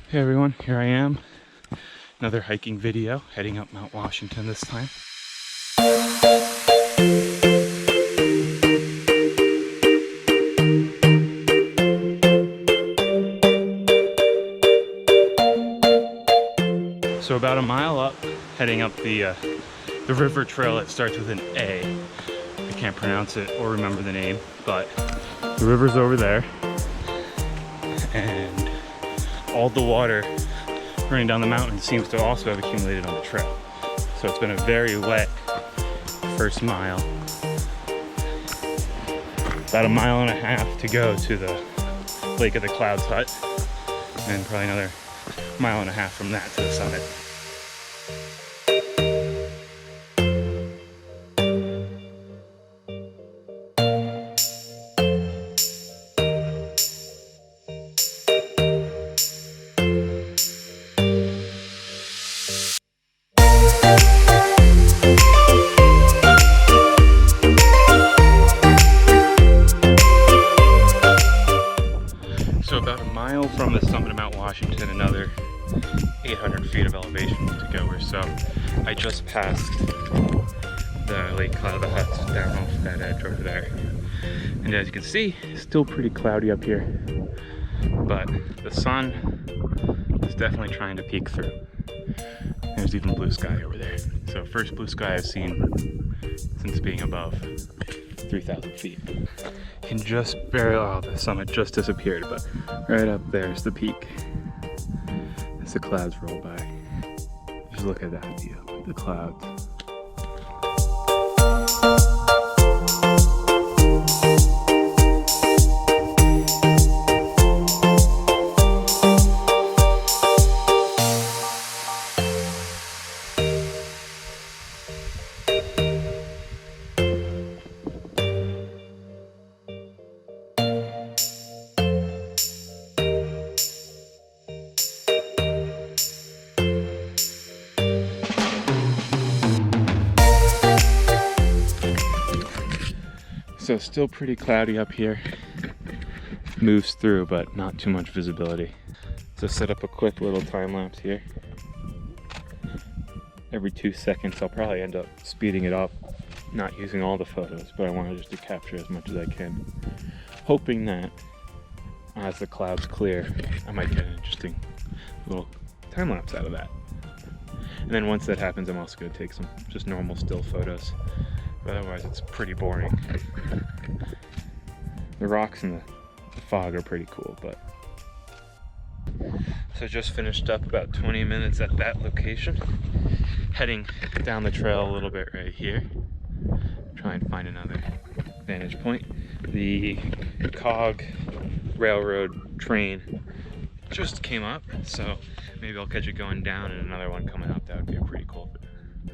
Hey everyone, here I am. Another hiking video, heading up Mount Washington this time. So about a mile up, heading up the river trail that starts with an A. I can't pronounce it or remember the name, but the river's over there. And all the water running down the mountain seems to also have accumulated on the trail. So it's been a very wet first mile. About a mile and a half to go to the Lake of the Clouds hut, and probably another mile and a half from that to the summit. So about a mile from the summit of Mount Washington, another 800 feet of elevation to go or so. I just passed the Lake Cloud, the huts down off that edge over there. And as you can see, it's still pretty cloudy up here, but the sun is definitely trying to peek through. There's even blue sky over there. So first blue sky I've seen since being above 3,000 feet. You can just barely, oh, the summit just disappeared, but right up there is the peak. As the clouds roll by. Just look at that view, the clouds. So still pretty cloudy up here. Moves through, but not too much visibility. So set up a quick little time lapse here. Every 2 seconds I'll probably end up speeding it up, not using all the photos, but I want just to capture as much as I can. Hoping that as the clouds clear, I might get an interesting little time lapse out of that. And then once that happens, I'm also going to take some just normal still photos. But otherwise it's pretty boring. The rocks and the fog are pretty cool, but... So just finished up about 20 minutes at that location. Heading down the trail a little bit right here. Try and find another vantage point. The cog railroad train just came up, so maybe I'll catch it going down and another one coming up. That would be a pretty cool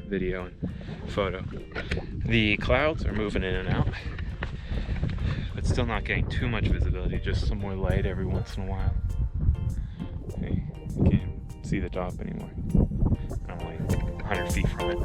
video and photo. The clouds are moving in and out, but still not getting too much visibility, just some more light every once in a while. Okay, you can't see the top anymore. I'm only 100 feet from it.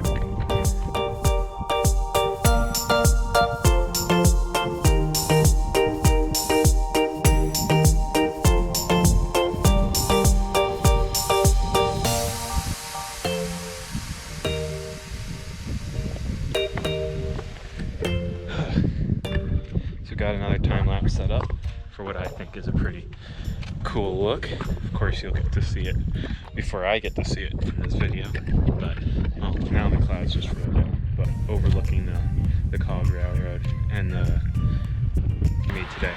Got another time lapse set up for what I think is a pretty cool look. Of course you'll get to see it before I get to see it in this video, but well, now the clouds just rolled down, but overlooking the cog railroad and the me today.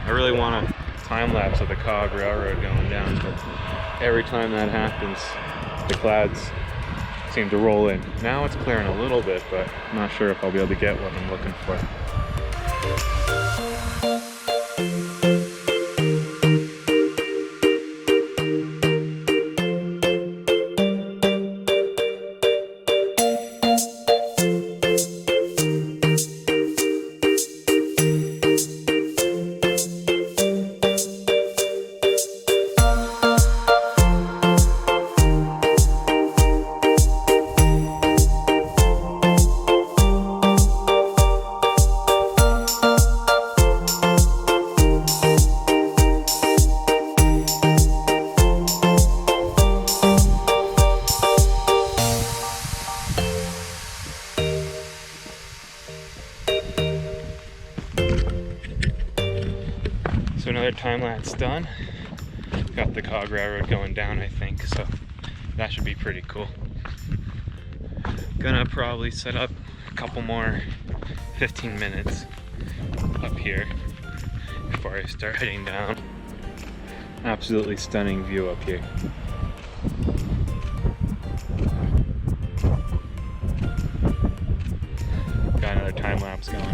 I really want a time lapse of the cog railroad going down, but every time that happens the clouds seem to roll in. Now it's clearing a little bit, but I'm not sure if I'll be able to get what I'm looking for. time lapse done. Got the cog railroad going down, I think, so that should be pretty cool. Gonna probably set up a couple more 15 minutes up here before I start heading down. Absolutely stunning view up here. Got another time lapse going.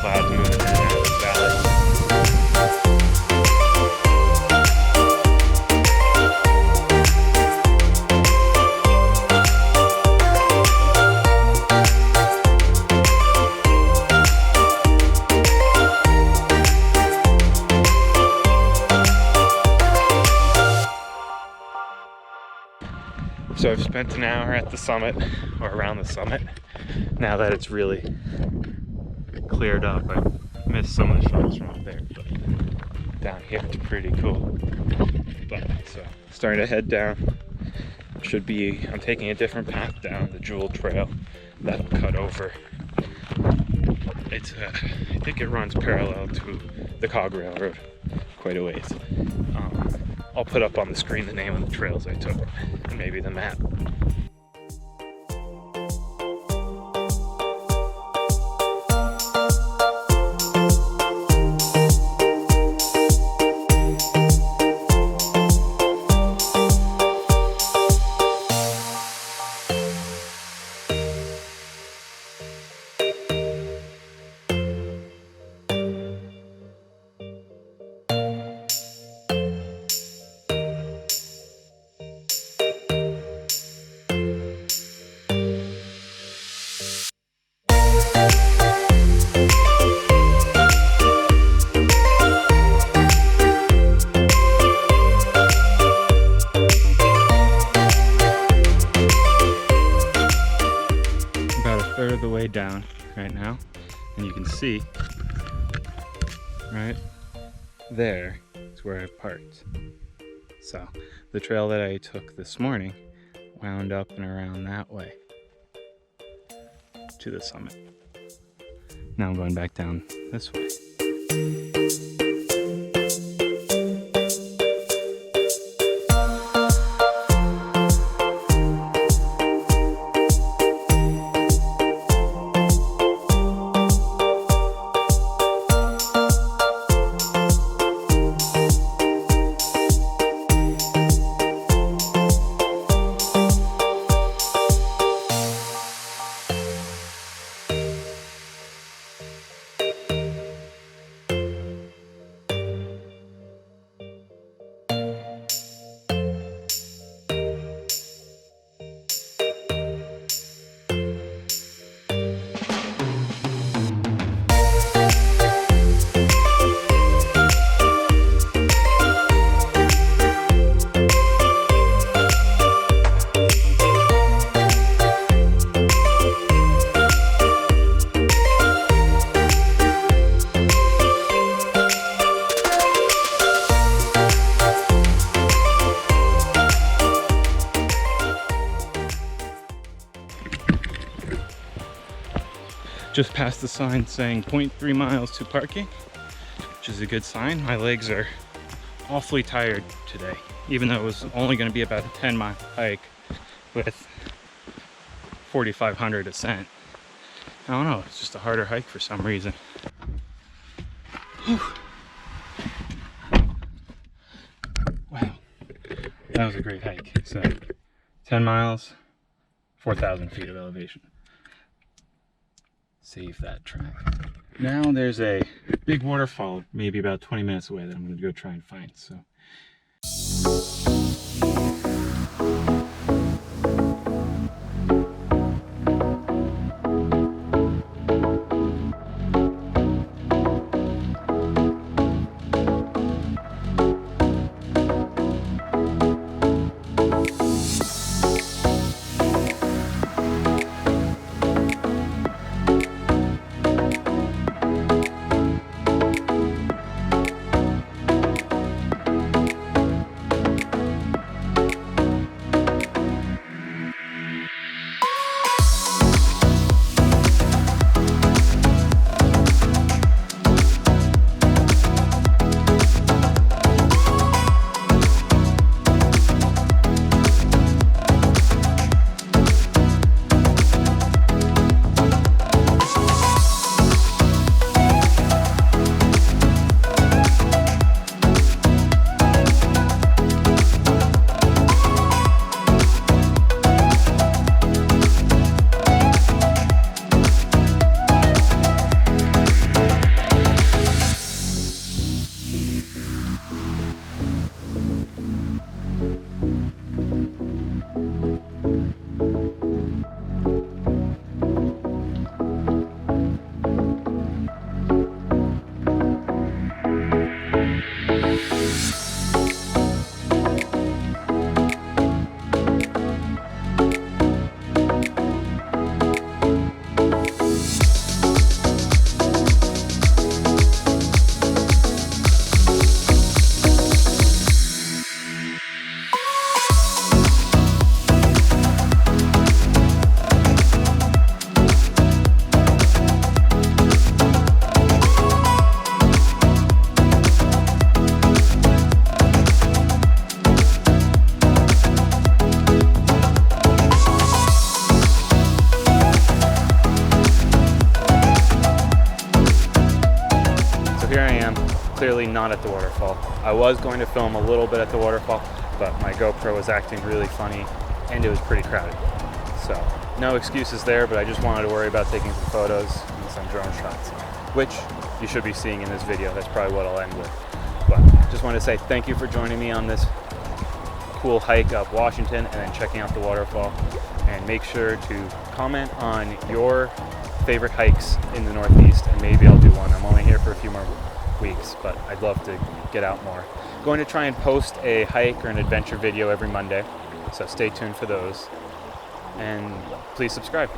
Clouds moving in and out of the valley. So I've spent an hour at the summit, or around the summit. Now that it's really cleared up, I missed some of the shots from up there, but down here it's pretty cool. But so starting to head down. I'm taking a different path down the Jewell trail that'll cut over. It's I think it runs parallel to the cog railroad quite a ways. I'll put up on the screen the name of the trails I took and maybe the map. Of the way down right now, and you can see right there is where I parked. So the trail that I took this morning wound up and around that way to the summit. Now I'm going back down this way. Just passed the sign saying 0.3 miles to parking, which is a good sign. My legs are awfully tired today, even though it was only going to be about a 10-mile hike with 4,500 ascent. I don't know, it's just a harder hike for some reason. Whew. Wow, that was a great hike. So 10 miles, 4,000 feet of elevation. Save that track. Now there's a big waterfall, maybe about 20 minutes away, that I'm going to go try and find. So. not at the waterfall. I was going to film a little bit at the waterfall, but my GoPro was acting really funny and it was pretty crowded. So no excuses there, but I just wanted to worry about taking some photos and some drone shots, which you should be seeing in this video. That's probably what I'll end with. But just wanted to say thank you for joining me on this cool hike up Washington and then checking out the waterfall. And make sure to comment on your favorite hikes in the Northeast, and maybe I'll do one. I'm only here for a few more weeks, but I'd love to get out more. Going to try and post a hike or an adventure video every Monday, so stay tuned for those. And please subscribe.